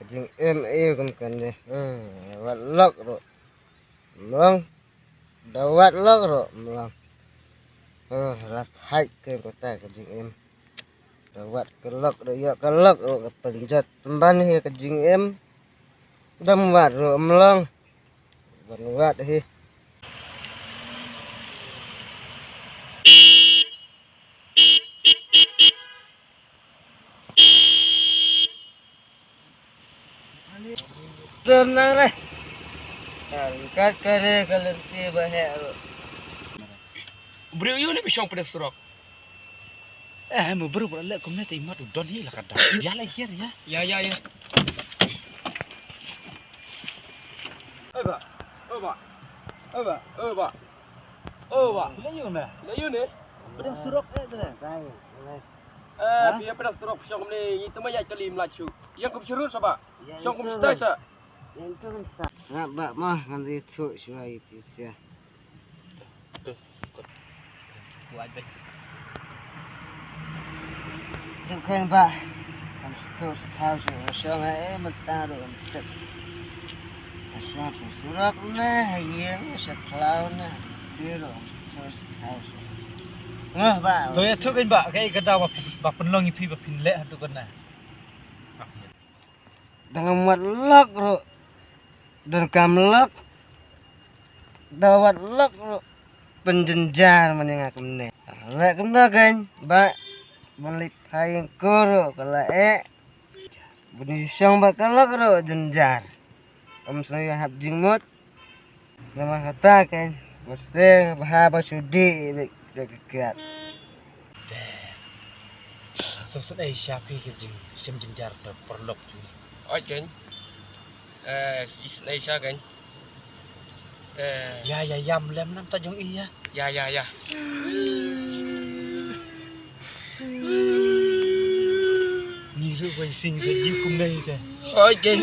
jingim kan deh. Wat lok ro. Mlang. Dawat lok ro mlang. Lat hai ke kota jingim. Dawat kelok ro ya kelok ro kepenjat temban hi jingim. Dam wat ro mlang. Ban wat hi. Tenang deh. Kat kare kalenti bahaya ro. Beriu ni pisang pada surok. Mau baru lek kumne te mat udon hi lakada. Ya lah hier ya. Ya. Ba. Layu ni. Pada surok tu. Biar pada surok pisang ni itu mah ya celim lacu. Yang kum curut sapa? Pisang kum stay sa. Yang tu kan nak bak mah kan itu syai pisah. Buat baik. Bukan pak. Kamu terus tahu sih, mentar orang tetap. Asal surat nah, yang sekelau nah, dia orang terus tahu. Pak. Tu ya tu kan pak, kayak kata bap penlong ipi bap pinlek tu kan nah. Dengan mat lok ro. Dan kamlok. Dawat lok ro. Penjenjar menengah kumne. Lek kumne kan, pak. Balik hayang kuro kalau bunyi siang bakal ro jenjar. Saya hab jingmut. Nama kata kan, mesti bahaba sudi dekat. Sosok siapa ke jing, sim jenjar perlok tu. Oi kan. Isnai sya kan. Ya yam lem nam tajung iya. Ya. Ni ru quay sinh rồi jiu kumne te. Oi kan.